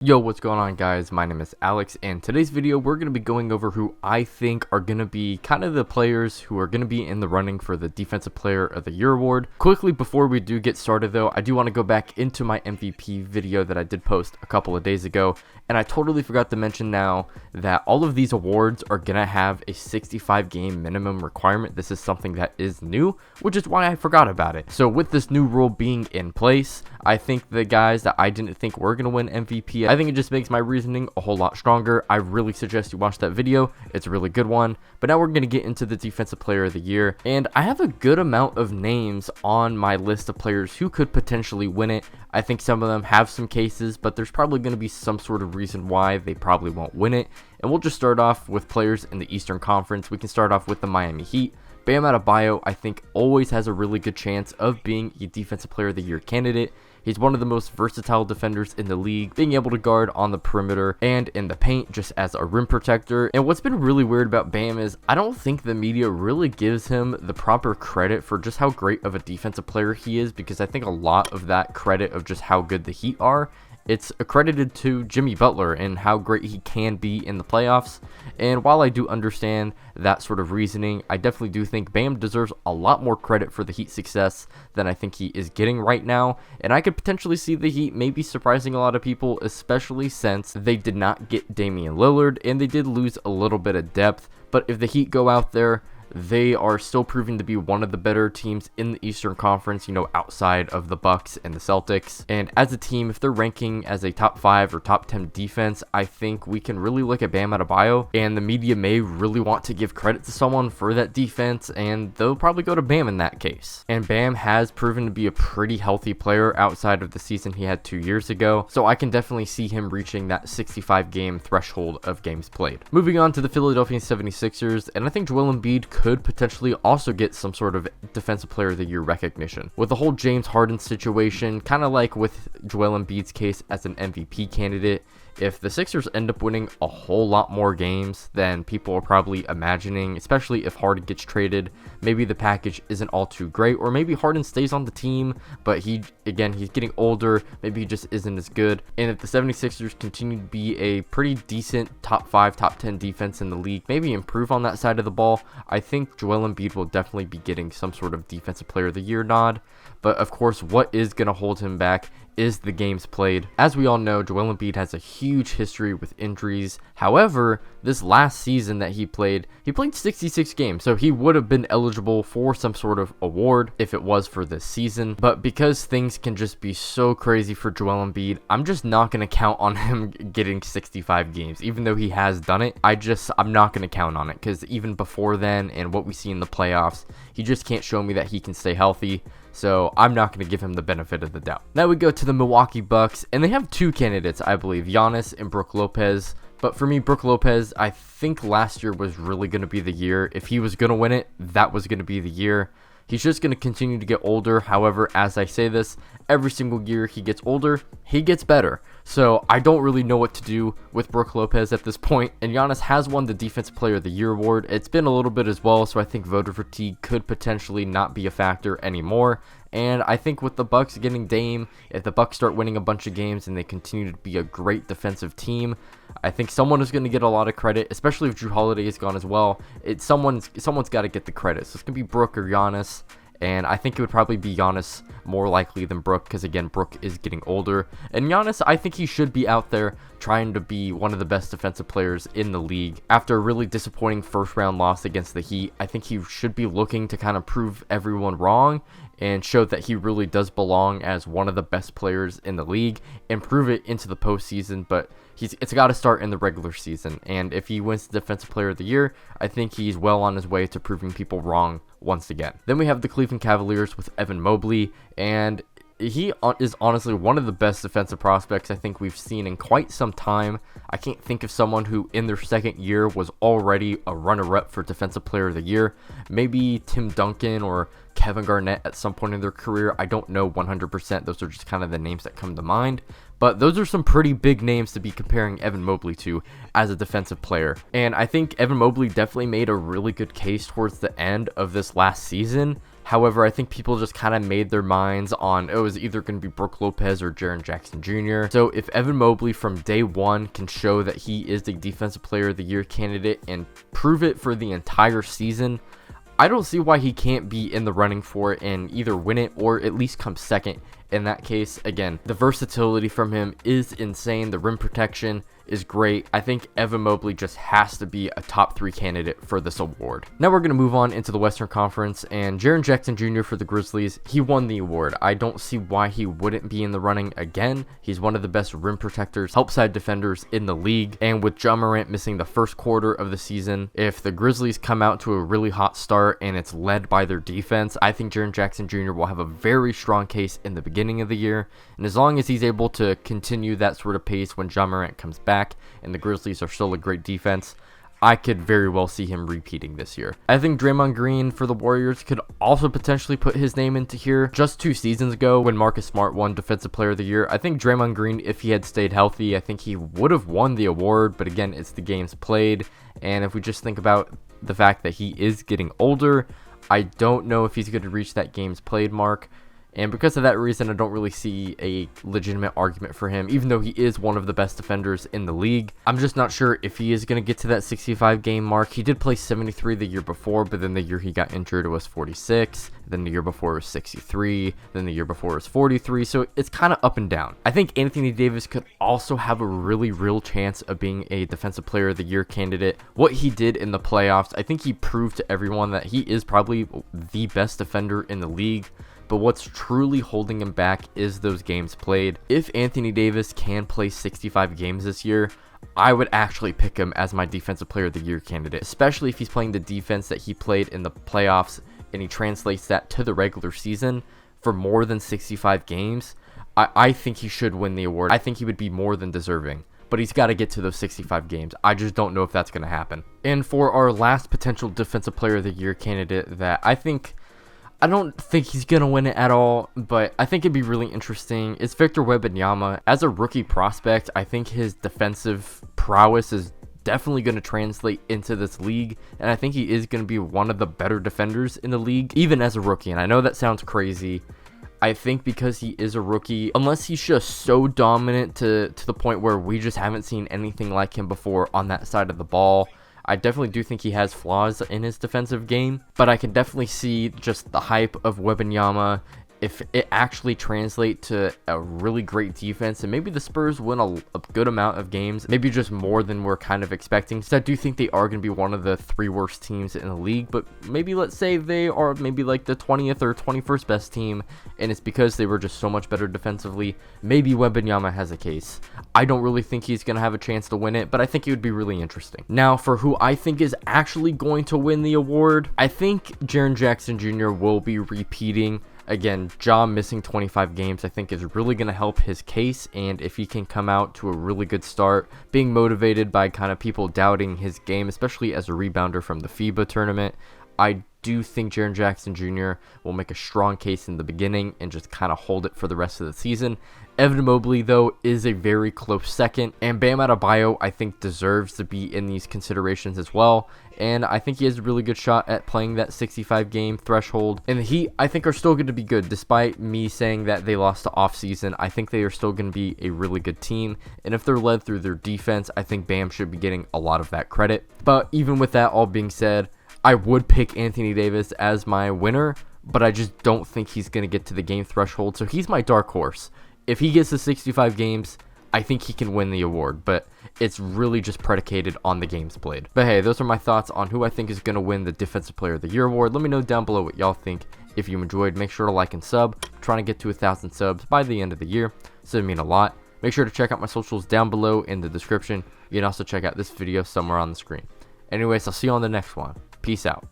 Yo, what's going on, guys? My name is Alex, and today's video we're going to be going over who I think are going to be kind of the players who are going to be in the running for the Defensive Player of the Year award. Quickly, before we do get started though, I do want to go back into my MVP video that I did post a couple of days ago, and I totally forgot to mention now that all of these awards are going to have a 65 game minimum requirement. This is something that is new, which is why I forgot about it. So with this new rule being in place, I think the guys that I didn't think were going to win MVP, I think it just makes my reasoning a whole lot stronger. I really suggest you watch that video. It's a really good one. But now we're going to get into the Defensive Player of the Year. And I have a good amount of names on my list of players who could potentially win it. I think some of them have some cases, but there's probably going to be some sort of reason why they probably won't win it. And we'll just start off with players in the Eastern Conference. We can start off with the Miami Heat. Bam Adebayo, I think, always has a really good chance of being a Defensive Player of the Year candidate. He's one of the most versatile defenders in the league, being able to guard on the perimeter and in the paint just as a rim protector. And what's been really weird about Bam is I don't think the media really gives him the proper credit for just how great of a defensive player he is, because I think a lot of that credit of just how good the Heat are, it's accredited to Jimmy Butler and how great he can be in the playoffs. And while I do understand that sort of reasoning, I definitely do think Bam deserves a lot more credit for the Heat success than I think he is getting right now. And I could potentially see the Heat maybe surprising a lot of people, especially since they did not get Damian Lillard and they did lose a little bit of depth. But if the Heat go out there, they are still proving to be one of the better teams in the Eastern Conference, you know, outside of the Bucks and the Celtics. And as a team, if they're ranking as a top 5 or top 10 defense, I think we can really look at Bam Adebayo, and the media may really want to give credit to someone for that defense, and they'll probably go to Bam in that case. And Bam has proven to be a pretty healthy player outside of the season he had 2 years ago, so I can definitely see him reaching that 65 game threshold of games played. Moving on to the Philadelphia 76ers, and I think Joel Embiid could potentially also get some sort of Defensive Player of the Year recognition. With the whole James Harden situation, kind of like with Joel Embiid's case as an MVP candidate, if the Sixers end up winning a whole lot more games than people are probably imagining, especially if Harden gets traded, maybe the package isn't all too great, or maybe Harden stays on the team, but he's getting older, maybe he just isn't as good. And if the 76ers continue to be a pretty decent top 5, top 10 defense in the league, maybe improve on that side of the ball, I think Joel Embiid will definitely be getting some sort of Defensive Player of the Year nod. But of course, what is going to hold him back is the games played. As we all know, Joel Embiid has a huge history with injuries. However, this last season that he played 66 games, so he would have been eligible for some sort of award if it was for this season. But because things can just be so crazy for Joel Embiid, I'm just not going to count on him getting 65 games. Even though he has done it, I'm not going to count on it, because even before then and what we see in the playoffs, he just can't show me that he can stay healthy. So I'm not going to give him the benefit of the doubt. Now we go to the Milwaukee Bucks, and they have two candidates, I believe, Giannis and Brook Lopez. But for me, Brook Lopez, I think last year was really going to be the year. If he was going to win it, that was going to be the year. He's just going to continue to get older. However, as I say this, every single year he gets older, he gets better. So I don't really know what to do with Brook Lopez at this point. And Giannis has won the Defensive Player of the Year award. It's been a little bit as well, so I think voter fatigue could potentially not be a factor anymore. And I think with the Bucks getting Dame, if the Bucks start winning a bunch of games and they continue to be a great defensive team, I think someone is going to get a lot of credit, especially if Drew Holiday is gone as well. Someone's got to get the credit. So it's going to be Brook or Giannis. And I think it would probably be Giannis more likely than Brook, because again, Brook is getting older. And Giannis, I think he should be out there trying to be one of the best defensive players in the league. After a really disappointing first round loss against the Heat, I think he should be looking to kind of prove everyone wrong and show that he really does belong as one of the best players in the league and prove it into the postseason. But it's got to start in the regular season. And if he wins the Defensive Player of the Year, I think he's well on his way to proving people wrong once again. Then we have the Cleveland Cavaliers with Evan Mobley, and he is honestly one of the best defensive prospects I think we've seen in quite some time. I can't think of someone who in their second year was already a runner-up for Defensive Player of the Year. Maybe Tim Duncan or Kevin Garnett at some point in their career. I don't know 100%. Those are just kind of the names that come to mind. But those are some pretty big names to be comparing Evan Mobley to as a defensive player. And I think Evan Mobley definitely made a really good case towards the end of this last season. However, I think people just kind of made their minds on it was either going to be Brook Lopez or Jaren Jackson Jr. So if Evan Mobley from day one can show that he is the Defensive Player of the Year candidate and prove it for the entire season, I don't see why he can't be in the running for it and either win it or at least come second. In that case, again, the versatility from him is insane. The rim protection is great. I think Evan Mobley just has to be a top 3 candidate for this award. Now we're going to move on into the Western Conference, and Jaren Jackson Jr. for the Grizzlies, he won the award. I don't see why he wouldn't be in the running again. He's one of the best rim protectors, help side defenders in the league, and with Ja Morant missing the first quarter of the season, if the Grizzlies come out to a really hot start and it's led by their defense, I think Jaren Jackson Jr. will have a very strong case in the beginning of the year, and as long as he's able to continue that sort of pace when Ja Morant comes back and the Grizzlies are still a great defense, I could very well see him repeating this year. I think Draymond Green for the Warriors could also potentially put his name into here. Just 2 seasons ago when Marcus Smart won Defensive Player of the Year, I think Draymond Green, if he had stayed healthy, I think he would have won the award, but again, it's the games played, and if we just think about the fact that he is getting older, I don't know if he's going to reach that games played mark. And because of that reason, I don't really see a legitimate argument for him, even though he is one of the best defenders in the league. I'm just not sure if he is going to get to that 65 game mark. He did play 73 the year before, but then the year he got injured, it was 46. Then the year before it was 63. Then the year before it was 43. So it's kind of up and down. I think Anthony Davis could also have a really real chance of being a Defensive Player of the Year candidate. What he did in the playoffs, I think he proved to everyone that he is probably the best defender in the league. But what's truly holding him back is those games played. If Anthony Davis can play 65 games this year, I would actually pick him as my Defensive Player of the Year candidate, especially if he's playing the defense that he played in the playoffs and he translates that to the regular season for more than 65 games. I think he should win the award. I think he would be more than deserving, but he's got to get to those 65 games. I just don't know if that's going to happen. And for our last potential Defensive Player of the Year candidate that I don't think he's going to win it at all, but I think it'd be really interesting. It's Victor Wembanyama. As a rookie prospect, I think his defensive prowess is definitely going to translate into this league, and I think he is going to be one of the better defenders in the league, even as a rookie. And I know that sounds crazy. I think because he is a rookie, unless he's just so dominant to the point where we just haven't seen anything like him before on that side of the ball, I definitely do think he has flaws in his defensive game, but I can definitely see just the hype of Wembanyama if it actually translates to a really great defense, and maybe the Spurs win a good amount of games, maybe just more than we're kind of expecting. So I do think they are going to be one of the 3 worst teams in the league, but maybe let's say they are maybe like the 20th or 21st best team, and it's because they were just so much better defensively. Maybe Wembanyama has a case. I don't really think he's going to have a chance to win it, but I think it would be really interesting. Now, for who I think is actually going to win the award, I think Jaren Jackson Jr. will be repeating. Again, Ja missing 25 games I think is really going to help his case, and if he can come out to a really good start, being motivated by kind of people doubting his game, especially as a rebounder from the FIBA tournament, I do think Jaren Jackson Jr. will make a strong case in the beginning and just kind of hold it for the rest of the season. Evan Mobley, though, is a very close second, and Bam Adebayo, I think, deserves to be in these considerations as well, and I think he has a really good shot at playing that 65-game threshold, and the Heat, I think, are still going to be good. Despite me saying that they lost the offseason, I think they are still going to be a really good team, and if they're led through their defense, I think Bam should be getting a lot of that credit. But even with that all being said, I would pick Anthony Davis as my winner, but I just don't think he's going to get to the game threshold, so he's my dark horse. If he gets to 65 games, I think he can win the award, but it's really just predicated on the games played. But hey, those are my thoughts on who I think is going to win the Defensive Player of the Year award. Let me know down below what y'all think. If you enjoyed, make sure to like and sub. I'm trying to get to 1,000 subs by the end of the year, so it means a lot. Make sure to check out my socials down below in the description. You can also check out this video somewhere on the screen. Anyways, I'll see you on the next one. Peace out.